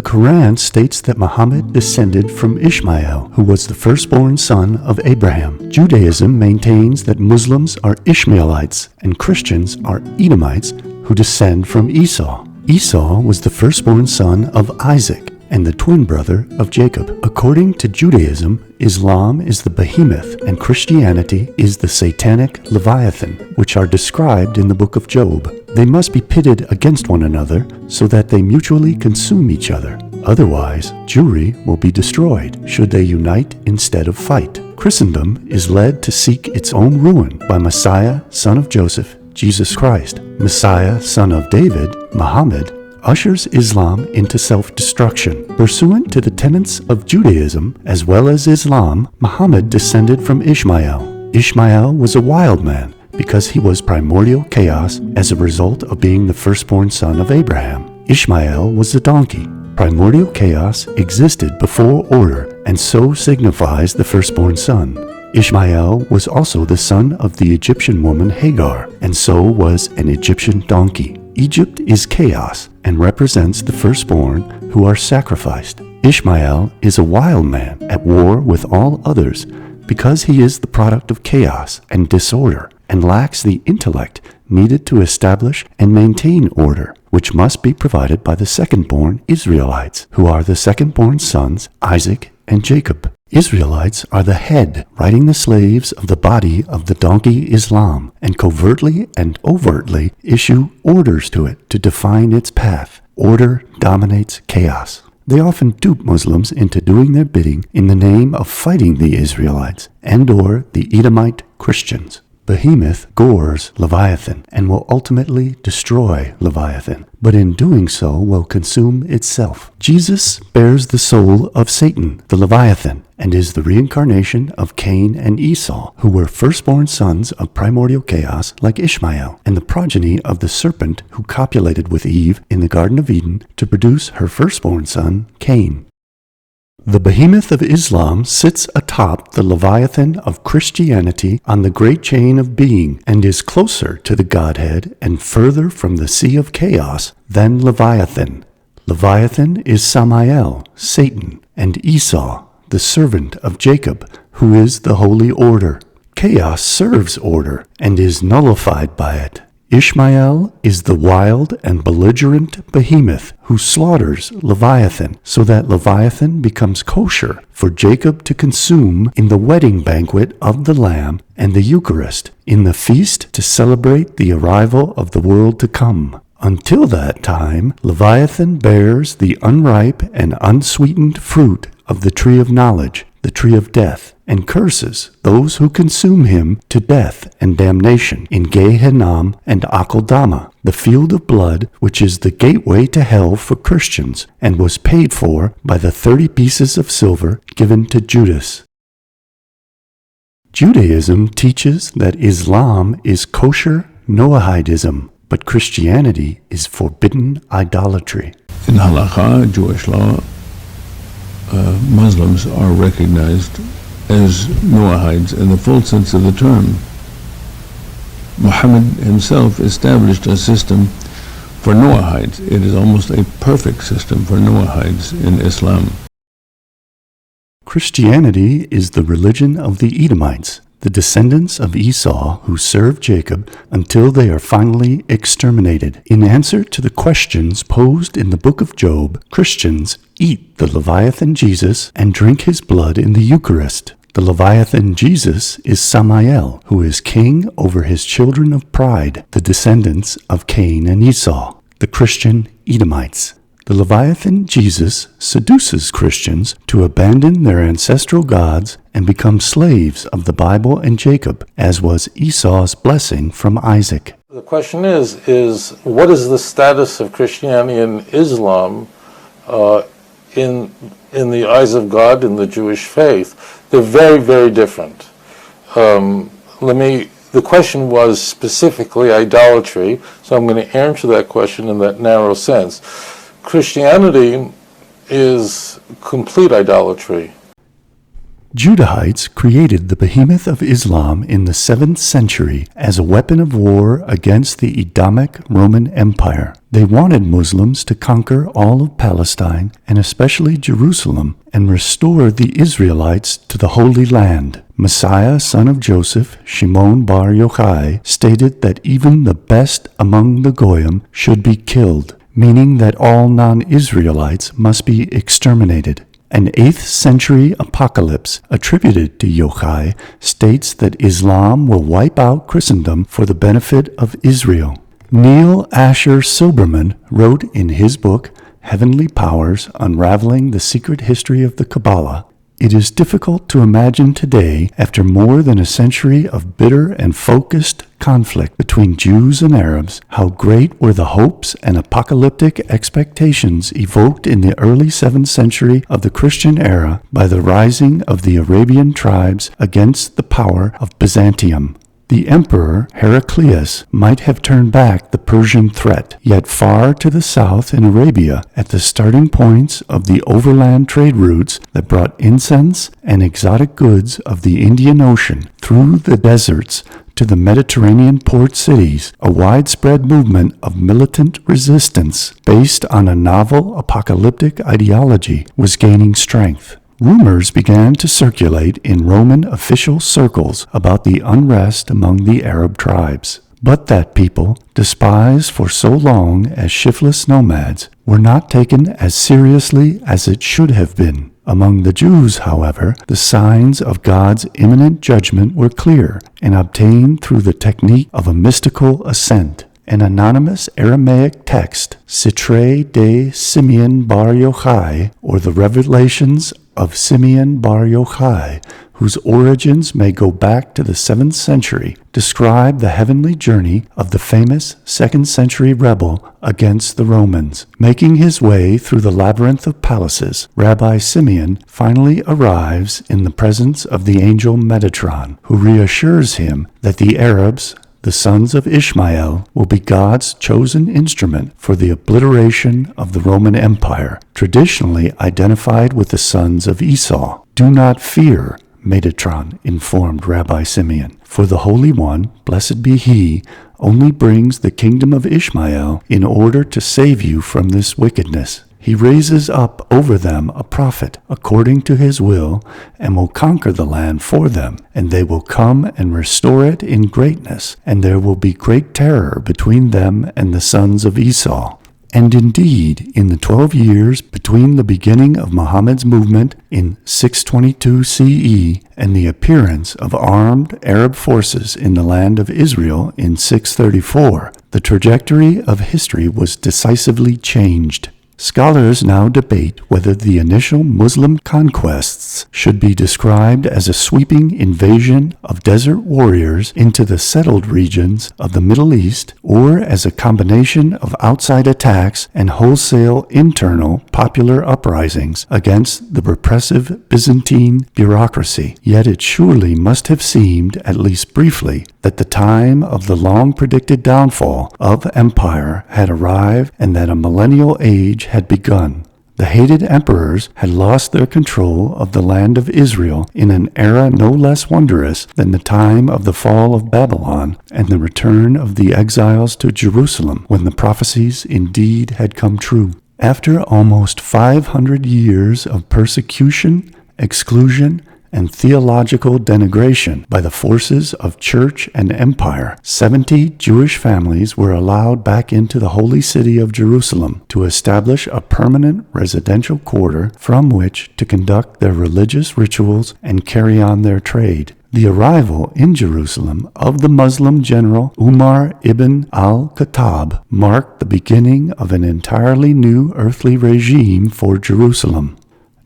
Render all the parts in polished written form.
Quran states that Muhammad descended from Ishmael, who was the firstborn son of Abraham. Judaism maintains that Muslims are Ishmaelites and Christians are Edomites who descend from Esau. Esau was the firstborn son of Isaac and the twin brother of Jacob. According to Judaism, Islam is the behemoth and Christianity is the satanic Leviathan, which are described in the book of Job. They must be pitted against one another so that they mutually consume each other. Otherwise, Jewry will be destroyed should they unite instead of fight. Christendom is led to seek its own ruin by Messiah, son of Joseph, Jesus Christ. Messiah, son of David, Muhammad, ushers Islam into self-destruction. Pursuant to the tenets of Judaism as well as Islam, Muhammad descended from Ishmael. Ishmael was a wild man because he was primordial chaos as a result of being the firstborn son of Abraham. Ishmael was a donkey. Primordial chaos existed before order and so signifies the firstborn son. Ishmael was also the son of the Egyptian woman Hagar, and so was an Egyptian donkey. Egypt is chaos and represents the firstborn who are sacrificed. Ishmael is a wild man at war with all others because he is the product of chaos and disorder and lacks the intellect needed to establish and maintain order, which must be provided by the second-born Israelites, who are the second-born sons Isaac and Jacob. Israelites are the head, riding the slaves of the body of the donkey Islam, and covertly and overtly issue orders to it to define its path. Order dominates chaos. They often dupe Muslims into doing their bidding in the name of fighting the Israelites and/or the Edomite Christians. Behemoth gores Leviathan and will ultimately destroy Leviathan, but in doing so will consume itself. Jesus bears the soul of Satan, the Leviathan, and is the reincarnation of Cain and Esau, who were firstborn sons of primordial chaos like Ishmael, and the progeny of the serpent who copulated with Eve in the Garden of Eden to produce her firstborn son, Cain. The behemoth of Islam sits atop the Leviathan of Christianity on the great chain of being and is closer to the Godhead and further from the sea of chaos than Leviathan. Leviathan is Samael, Satan, and Esau, the servant of Jacob, who is the holy order. Chaos serves order and is nullified by it. Ishmael is the wild and belligerent behemoth who slaughters Leviathan so that Leviathan becomes kosher for Jacob to consume in the wedding banquet of the Lamb and the Eucharist, in the feast to celebrate the arrival of the world to come. Until that time, Leviathan bears the unripe and unsweetened fruit of the tree of knowledge, the tree of death, and curses those who consume him to death and damnation in Gehenna and Akeldama, the field of blood which is the gateway to hell for Christians and was paid for by the 30 pieces of silver given to Judas. Judaism teaches that Islam is kosher Noahidism, but Christianity is forbidden idolatry. In halakha, Jewish law, Muslims are recognized as Noahides in the full sense of the term. Muhammad himself established a system for Noahides. It is almost a perfect system for Noahides in Islam. Christianity is the religion of the Edomites, the descendants of Esau who serve Jacob until they are finally exterminated. In answer to the questions posed in the book of Job, Christians eat the Leviathan Jesus and drink his blood in the Eucharist. The Leviathan Jesus is Samael, who is king over his children of pride, the descendants of Cain and Esau, the Christian Edomites. The Leviathan Jesus seduces Christians to abandon their ancestral gods and become slaves of the Bible and Jacob, as was Esau's blessing from Isaac. The question is what is the status of Christianity and Islam in the eyes of God in the Jewish faith? They're very, very different. The question was specifically idolatry, so I'm going to answer that question in that narrow sense. Christianity is complete idolatry. Judahites created the behemoth of Islam in the 7th century as a weapon of war against the Edomic Roman Empire. They wanted Muslims to conquer all of Palestine, and especially Jerusalem, and restore the Israelites to the Holy Land. Messiah, son of Joseph, Shimon bar Yochai, stated that even the best among the Goyim should be killed, meaning that all non-Israelites must be exterminated. An 8th century apocalypse attributed to Yochai states that Islam will wipe out Christendom for the benefit of Israel. Neil Asher Silberman wrote in his book, Heavenly Powers, Unraveling the Secret History of the Kabbalah, "It is difficult to imagine today, after more than a century of bitter and focused conflict between Jews and Arabs, how great were the hopes and apocalyptic expectations evoked in the early 7th century of the Christian era by the rising of the Arabian tribes against the power of Byzantium. The emperor Heraclius might have turned back the Persian threat, yet far to the south in Arabia, at the starting points of the overland trade routes that brought incense and exotic goods of the Indian Ocean through the deserts to the Mediterranean port cities, a widespread movement of militant resistance based on a novel apocalyptic ideology was gaining strength. Rumors began to circulate in Roman official circles about the unrest among the Arab tribes. But that people, despised for so long as shiftless nomads, were not taken as seriously as it should have been. Among the Jews, however, the signs of God's imminent judgment were clear and obtained through the technique of a mystical ascent. An anonymous Aramaic text, Sitre de Simeon bar Yochai, or the Revelations of Simeon bar Yochai, whose origins may go back to the 7th century, describe the heavenly journey of the famous 2nd century rebel against the Romans. Making his way through the labyrinth of palaces, Rabbi Simeon finally arrives in the presence of the angel Metatron, who reassures him that the Arabs, the sons of Ishmael, will be God's chosen instrument for the obliteration of the Roman Empire, traditionally identified with the sons of Esau. "Do not fear," Metatron informed Rabbi Simeon, "for the Holy One, blessed be He, only brings the kingdom of Ishmael in order to save you from this wickedness. He raises up over them a prophet according to his will, and will conquer the land for them, and they will come and restore it in greatness, and there will be great terror between them and the sons of Esau." And indeed, in the 12 years between the beginning of Muhammad's movement in 622 CE and the appearance of armed Arab forces in the land of Israel in 634, the trajectory of history was decisively changed. Scholars now debate whether the initial Muslim conquests should be described as a sweeping invasion of desert warriors into the settled regions of the Middle East, or as a combination of outside attacks and wholesale internal popular uprisings against the repressive Byzantine bureaucracy. Yet it surely must have seemed, at least briefly, that the time of the long-predicted downfall of empire had arrived and that a millennial age had begun. The hated emperors had lost their control of the land of Israel in an era no less wondrous than the time of the fall of Babylon and the return of the exiles to Jerusalem, when the prophecies indeed had come true. After almost 500 years of persecution, exclusion, and theological denigration by the forces of church and empire, 70 Jewish families were allowed back into the holy city of Jerusalem to establish a permanent residential quarter from which to conduct their religious rituals and carry on their trade. The arrival in Jerusalem of the Muslim general Umar ibn al-Khattab marked the beginning of an entirely new earthly regime for Jerusalem.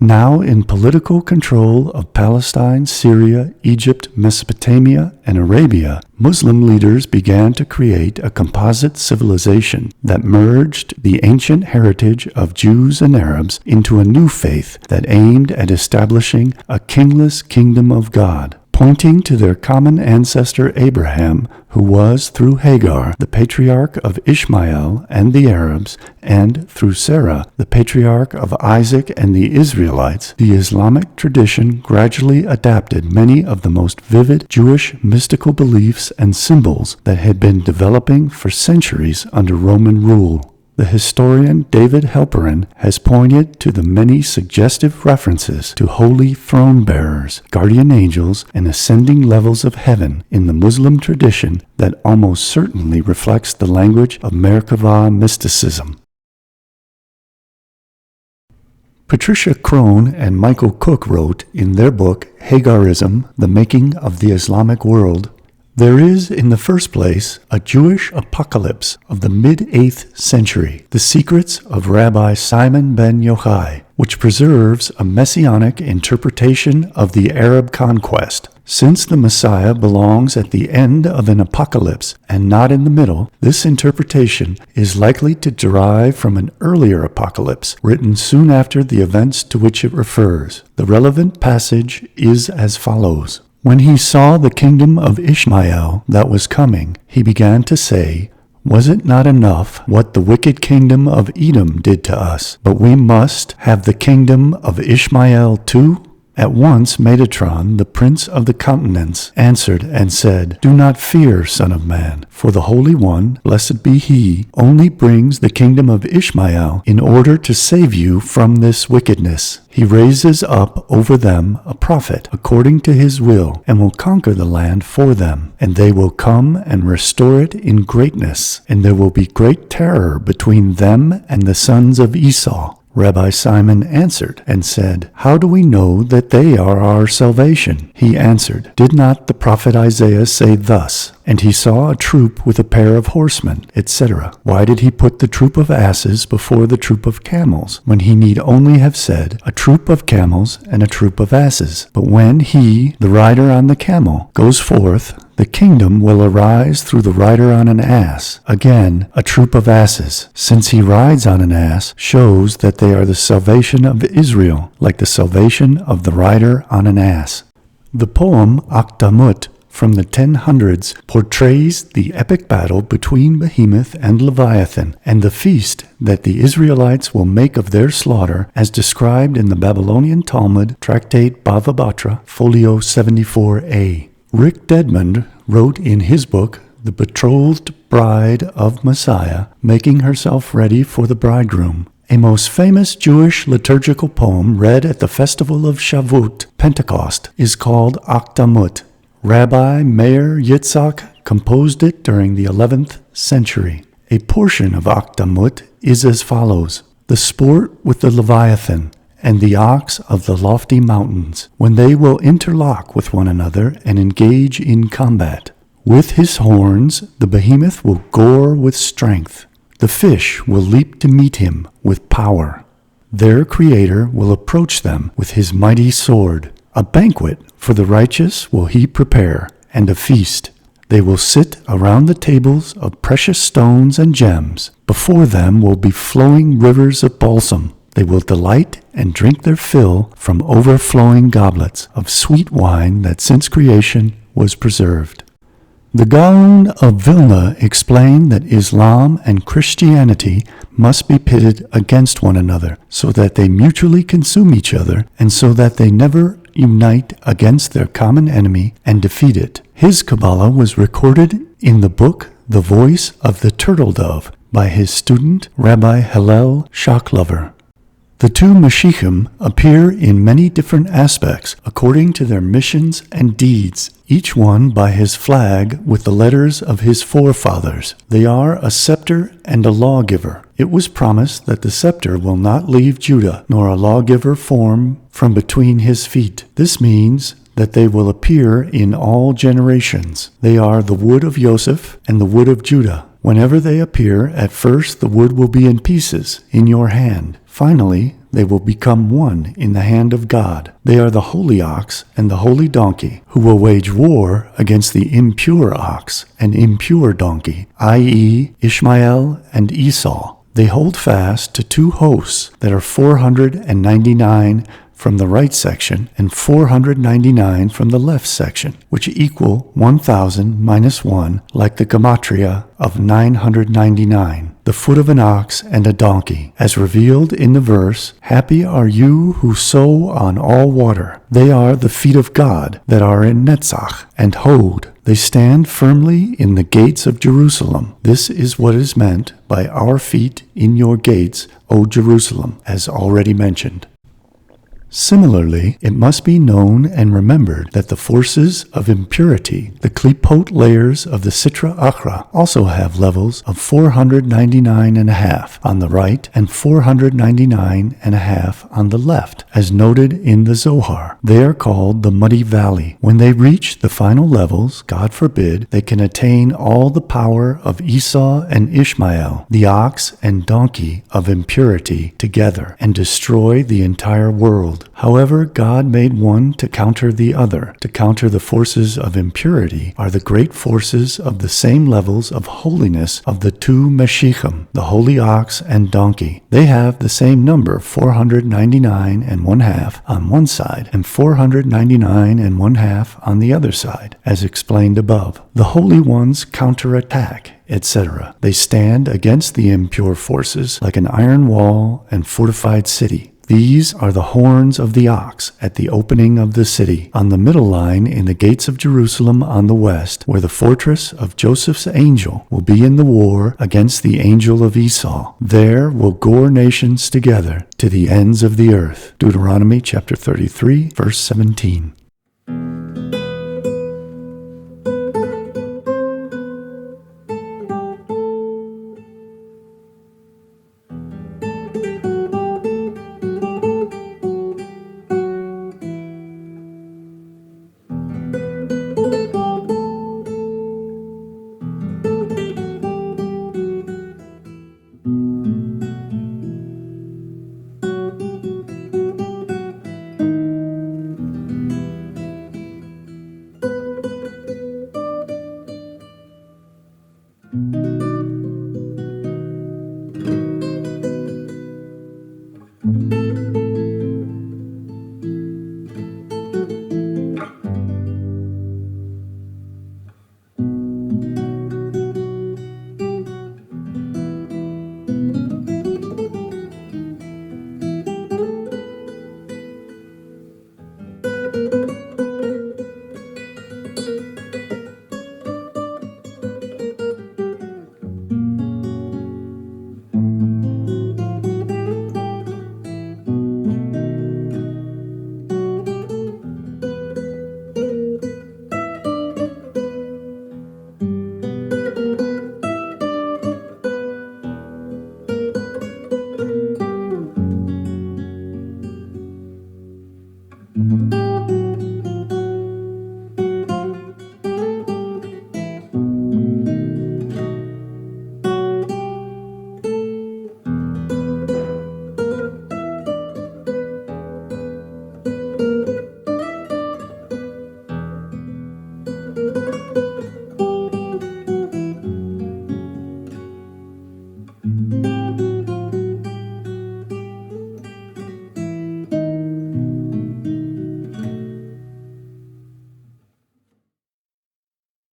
Now in political control of Palestine, Syria, Egypt, Mesopotamia, and Arabia, Muslim leaders began to create a composite civilization that merged the ancient heritage of Jews and Arabs into a new faith that aimed at establishing a kingless kingdom of God. pointing to their common ancestor Abraham, who was, through Hagar, the patriarch of Ishmael and the Arabs, and through Sarah, the patriarch of Isaac and the Israelites, the Islamic tradition gradually adapted many of the most vivid Jewish mystical beliefs and symbols that had been developing for centuries under Roman rule. The historian David Halperin has pointed to the many suggestive references to holy throne bearers, guardian angels, and ascending levels of heaven in the Muslim tradition that almost certainly reflects the language of Merkava mysticism. Patricia Crone and Michael Cook wrote in their book Hagarism, The Making of the Islamic World, "There is, in the first place, a Jewish apocalypse of the mid-8th century, The Secrets of Rabbi Simon ben Yochai, which preserves a messianic interpretation of the Arab conquest. Since the Messiah belongs at the end of an apocalypse and not in the middle, this interpretation is likely to derive from an earlier apocalypse written soon after the events to which it refers. The relevant passage is as follows. When he saw the kingdom of Ishmael that was coming, he began to say, 'Was it not enough what the wicked kingdom of Edom did to us? But we must have the kingdom of Ishmael too?' At once Metatron, the prince of the countenance, answered and said, 'Do not fear, son of man, for the Holy One, blessed be he, only brings the kingdom of Ishmael in order to save you from this wickedness. He raises up over them a prophet according to his will, and will conquer the land for them. And they will come and restore it in greatness, and there will be great terror between them and the sons of Esau.' Rabbi Simon answered and said, 'How do we know that they are our salvation?' He answered, 'Did not the prophet Isaiah say thus? And he saw a troop with a pair of horsemen, etc. Why did he put the troop of asses before the troop of camels, when he need only have said, a troop of camels and a troop of asses? But when he, the rider on the camel, goes forth, the kingdom will arise through the rider on an ass. Again, a troop of asses, since he rides on an ass, shows that they are the salvation of Israel, like the salvation of the rider on an ass.' The poem Akdamut from the 1000s portrays the epic battle between Behemoth and Leviathan, and the feast that the Israelites will make of their slaughter, as described in the Babylonian Talmud, Tractate Bava Batra, folio 74a. Rick Dedmond wrote in his book, The Betrothed Bride of Messiah, Making Herself Ready for the Bridegroom, a most famous Jewish liturgical poem read at the festival of Shavuot, Pentecost, is called Akdamut. Rabbi Meir Yitzhak composed it during the 11th century. A portion of Akdamut is as follows. The sport with the Leviathan and the ox of the lofty mountains, when they will interlock with one another and engage in combat. With his horns the behemoth will gore with strength. The fish will leap to meet him with power. Their Creator will approach them with his mighty sword. A banquet for the righteous will he prepare, and a feast. They will sit around the tables of precious stones and gems. Before them will be flowing rivers of balsam. They will delight and drink their fill from overflowing goblets of sweet wine that since creation was preserved. The Gaon of Vilna explained that Islam and Christianity must be pitted against one another, so that they mutually consume each other, and so that they never unite against their common enemy and defeat it. His Kabbalah was recorded in the book The Voice of the Turtle Dove by his student Rabbi Hillel Shocklover. The two Mashiachim appear in many different aspects according to their missions and deeds, each one by his flag with the letters of his forefathers. They are a scepter and a lawgiver. It was promised that the scepter will not leave Judah, nor a lawgiver form from between his feet. This means that they will appear in all generations. They are the wood of Joseph and the wood of Judah. Whenever they appear, at first the wood will be in pieces in your hand. Finally, they will become one in the hand of God. They are the holy ox and the holy donkey, who will wage war against the impure ox and impure donkey, i.e., Ishmael and Esau. They hold fast to two hosts that are 499 from the right section and 499 from the left section, which equal 1,000 minus 1, like the gematria of 999, the foot of an ox and a donkey, as revealed in the verse, "Happy are you who sow on all water. They are the feet of God that are in Netzach and Hod. They stand firmly in the gates of Jerusalem. This is what is meant by our feet in your gates, O Jerusalem," as already mentioned. Similarly, it must be known and remembered that the forces of impurity, the klipot layers of the Sitra Achra, also have levels of 499.5 on the right and 499.5 on the left, as noted in the Zohar. They are called the Muddy Valley. When they reach the final levels, God forbid, they can attain all the power of Esau and Ishmael, the ox and donkey of impurity, together, and destroy the entire world. However, God made one to counter the other. To counter the forces of impurity are the great forces of the same levels of holiness of the two Meshichim, the holy ox and donkey. They have the same number, 499.5 on one side and 499.5 on the other side, as explained above. The holy ones counterattack, etc. They stand against the impure forces like an iron wall and fortified city. These are the horns of the ox at the opening of the city, on the middle line in the gates of Jerusalem on the west, where the fortress of Joseph's angel will be in the war against the angel of Esau. There will gore nations together to the ends of the earth. Deuteronomy chapter 33, verse 17.